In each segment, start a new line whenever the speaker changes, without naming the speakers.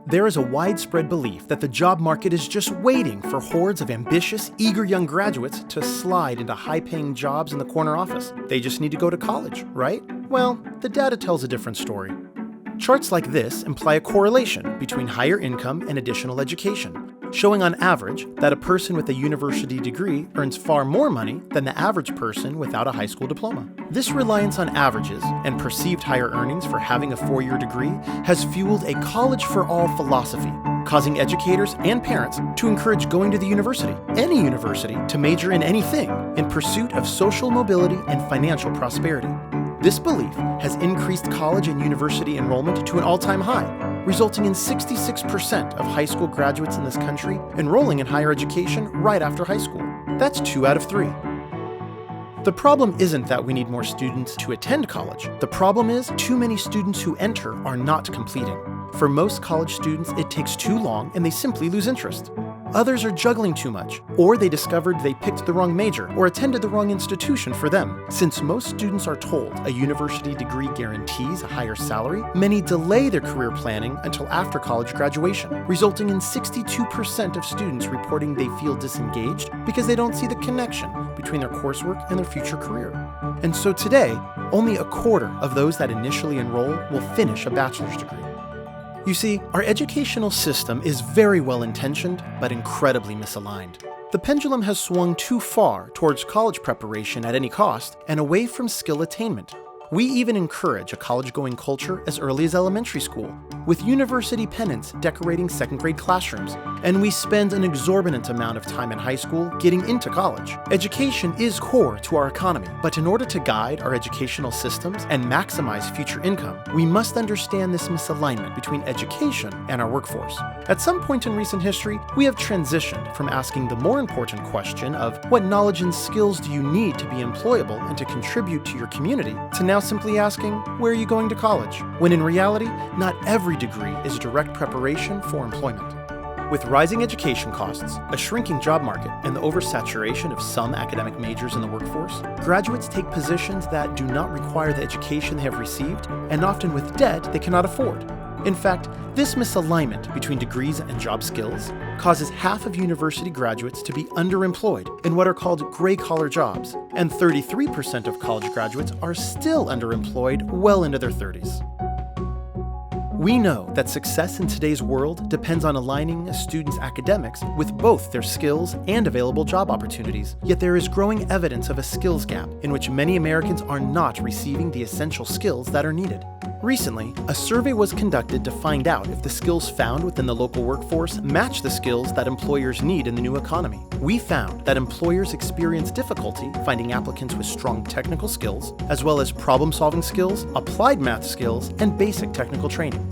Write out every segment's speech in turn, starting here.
There is a widespread belief that the job market is just waiting for hordes of ambitious, eager young graduates to slide into high-paying jobs in the corner office. They just need to go to college, right? Well, the data tells a different story. Charts like this imply a correlation between higher income and additional education, showing on average that a person with a university degree earns far more money than the average person without a high school diploma. This reliance on averages and perceived higher earnings for having a four-year degree has fueled a college-for-all philosophy, causing educators and parents to encourage going to the university, any university, to major in anything in pursuit of social mobility and financial prosperity. This belief has increased college and university enrollment to an all-time high, resulting in 66% of high school graduates in this country enrolling in higher education right after high school. That's 2 out of 3. The problem isn't that we need more students to attend college. The problem is too many students who enter are not completing. For most college students, it takes too long and they simply lose interest. Others are juggling too much, or they discovered they picked the wrong major or attended the wrong institution for them. Since most students are told a university degree guarantees a higher salary, many delay their career planning until after college graduation, resulting in 62% of students reporting they feel disengaged because they don't see the connection between their coursework and their future career. And so today, only a quarter of those that initially enroll will finish a bachelor's degree. You see, our educational system is very well-intentioned, but incredibly misaligned. The pendulum has swung too far towards college preparation at any cost and away from skill attainment. We even encourage a college-going culture as early as elementary school, with university pennants decorating second-grade classrooms, and we spend an exorbitant amount of time in high school getting into college. Education is core to our economy, but in order to guide our educational systems and maximize future income, we must understand this misalignment between education and our workforce. At some point in recent history, we have transitioned from asking the more important question of what knowledge and skills do you need to be employable and to contribute to your community, to now simply asking, where are you going to college? When in reality, not every degree is direct preparation for employment. With rising education costs, a shrinking job market, and the oversaturation of some academic majors in the workforce, graduates take positions that do not require the education they have received, and often with debt they cannot afford. In fact, this misalignment between degrees and job skills causes half of university graduates to be underemployed in what are called gray-collar jobs, and 33% of college graduates are still underemployed well into their 30s. We know that success in today's world depends on aligning a student's academics with both their skills and available job opportunities, yet there is growing evidence of a skills gap in which many Americans are not receiving the essential skills that are needed. Recently, a survey was conducted to find out if the skills found within the local workforce match the skills that employers need in the new economy. We found that employers experience difficulty finding applicants with strong technical skills, as well as problem-solving skills, applied math skills, and basic technical training.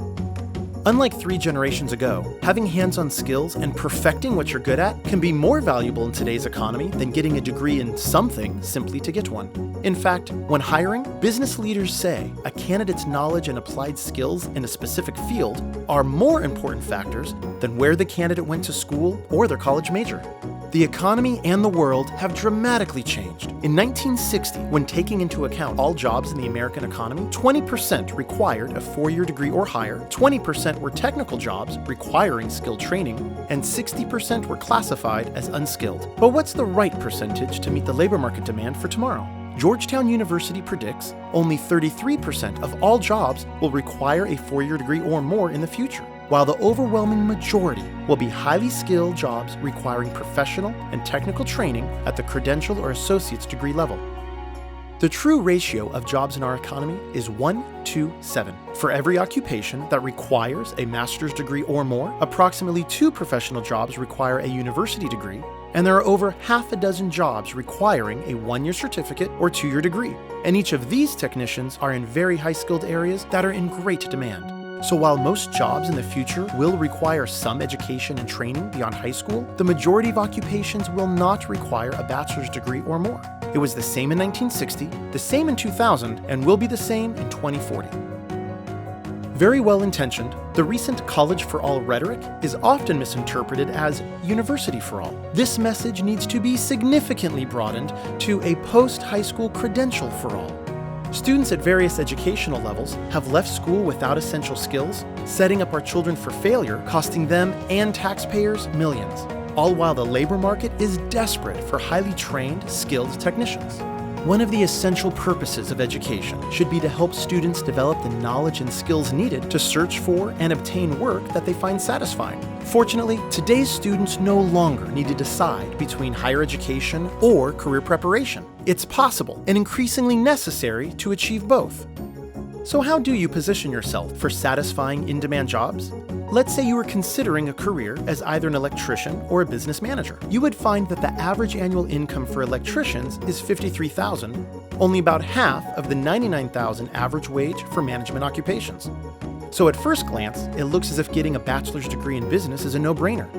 Unlike 3 generations ago, having hands-on skills and perfecting what you're good at can be more valuable in today's economy than getting a degree in something simply to get one. In fact, when hiring, business leaders say a candidate's knowledge and applied skills in a specific field are more important factors than where the candidate went to school or their college major. The economy and the world have dramatically changed. In 1960, when taking into account all jobs in the American economy, 20% required a 4-year degree or higher, 20% were technical jobs requiring skilled training, and 60% were classified as unskilled. But what's the right percentage to meet the labor market demand for tomorrow? Georgetown University predicts only 33% of all jobs will require a 4-year degree or more in the future, while the overwhelming majority will be highly skilled jobs requiring professional and technical training at the credential or associate's degree level. The true ratio of jobs in our economy is 1 to 7. For every occupation that requires a master's degree or more, approximately 2 professional jobs require a university degree, and there are over half a dozen jobs requiring a 1-year certificate or 2-year degree. And each of these technicians are in very high-skilled areas that are in great demand. So while most jobs in the future will require some education and training beyond high school, the majority of occupations will not require a bachelor's degree or more. It was the same in 1960, the same in 2000, and will be the same in 2040. Very well-intentioned, the recent college for all rhetoric is often misinterpreted as university for all. This message needs to be significantly broadened to a post-high school credential for all. Students at various educational levels have left school without essential skills, setting up our children for failure, costing them and taxpayers millions, all while the labor market is desperate for highly trained, skilled technicians. One of the essential purposes of education should be to help students develop the knowledge and skills needed to search for and obtain work that they find satisfying. Fortunately, today's students no longer need to decide between higher education or career preparation. It's possible and increasingly necessary to achieve both. So how do you position yourself for satisfying in-demand jobs? Let's say you were considering a career as either an electrician or a business manager. You would find that the average annual income for electricians is $53,000, only about half of the $99,000 average wage for management occupations. So at first glance, it looks as if getting a bachelor's degree in business is a no-brainer.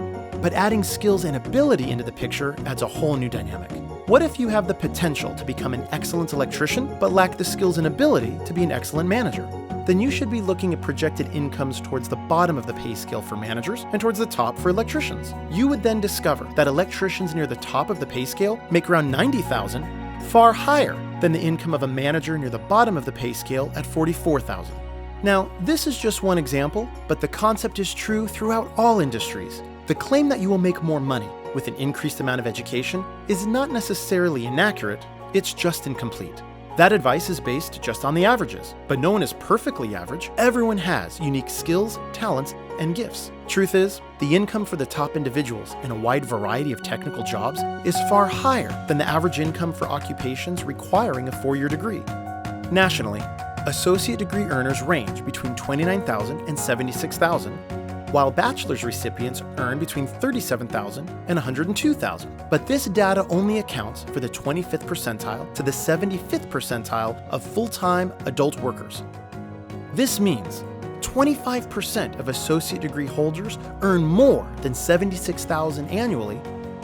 But adding skills and ability into the picture adds a whole new dynamic. What if you have the potential to become an excellent electrician, but lack the skills and ability to be an excellent manager? Then you should be looking at projected incomes towards the bottom of the pay scale for managers and towards the top for electricians. You would then discover that electricians near the top of the pay scale make around $90,000, far higher than the income of a manager near the bottom of the pay scale at $44,000. Now, this is just one example, but the concept is true throughout all industries. The claim that you will make more money with an increased amount of education is not necessarily inaccurate, it's just incomplete. That advice is based just on the averages, but no one is perfectly average. Everyone has unique skills, talents, and gifts. Truth is, the income for the top individuals in a wide variety of technical jobs is far higher than the average income for occupations requiring a 4-year degree. Nationally, associate degree earners range between $29,000 and $76,000, while bachelor's recipients earn between $37,000 and $102,000. But this data only accounts for the 25th percentile to the 75th percentile of full-time adult workers. This means 25% of associate degree holders earn more than $76,000 annually,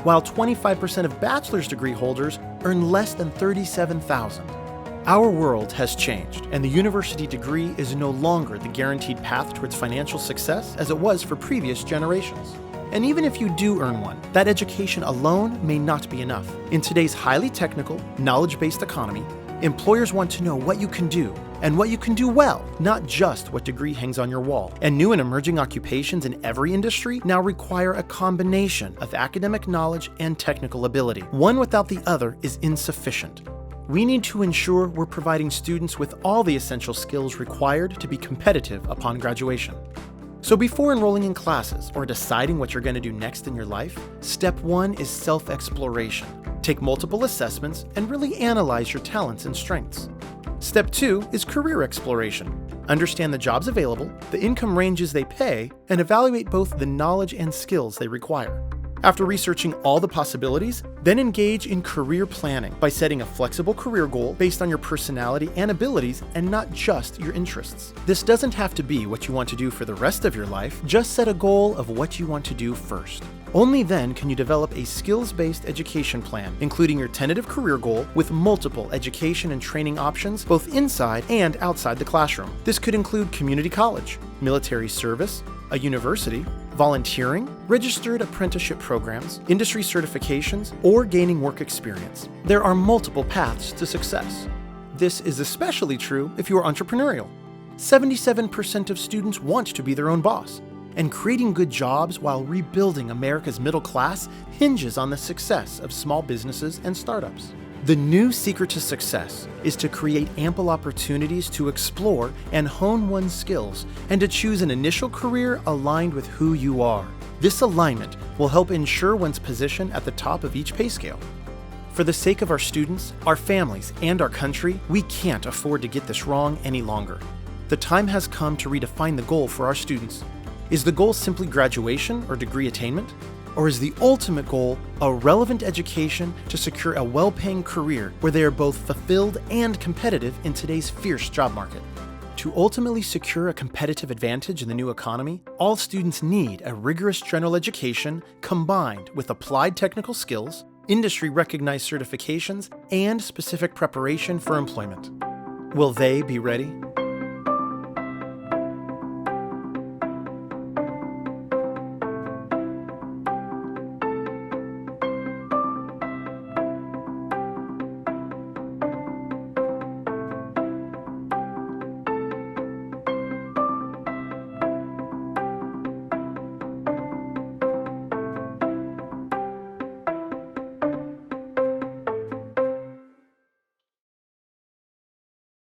while 25% of bachelor's degree holders earn less than $37,000. Our world has changed, and the university degree is no longer the guaranteed path towards financial success as it was for previous generations. And even if you do earn one, that education alone may not be enough. In today's highly technical, knowledge-based economy, employers want to know what you can do, and what you can do well, not just what degree hangs on your wall. And new and emerging occupations in every industry now require a combination of academic knowledge and technical ability. One without the other is insufficient. We need to ensure we're providing students with all the essential skills required to be competitive upon graduation. So before enrolling in classes or deciding what you're going to do next in your life, step 1 is self-exploration. Take multiple assessments and really analyze your talents and strengths. Step 2 is career exploration. Understand the jobs available, the income ranges they pay, and evaluate both the knowledge and skills they require. After researching all the possibilities, then engage in career planning by setting a flexible career goal based on your personality and abilities and not just your interests. This doesn't have to be what you want to do for the rest of your life, just set a goal of what you want to do first. Only then can you develop a skills-based education plan, including your tentative career goal with multiple education and training options both inside and outside the classroom. This could include community college, military service, a university, volunteering, registered apprenticeship programs, industry certifications, or gaining work experience. There are multiple paths to success. This is especially true if you are entrepreneurial. 77% of students want to be their own boss, and creating good jobs while rebuilding America's middle class hinges on the success of small businesses and startups. The new secret to success is to create ample opportunities to explore and hone one's skills and to choose an initial career aligned with who you are. This alignment will help ensure one's position at the top of each pay scale. For the sake of our students, our families, and our country, we can't afford to get this wrong any longer. The time has come to redefine the goal for our students. Is the goal simply graduation or degree attainment? Or is the ultimate goal a relevant education to secure a well-paying career where they are both fulfilled and competitive in today's fierce job market? To ultimately secure a competitive advantage in the new economy, all students need a rigorous general education combined with applied technical skills, industry-recognized certifications, and specific preparation for employment. Will they be ready?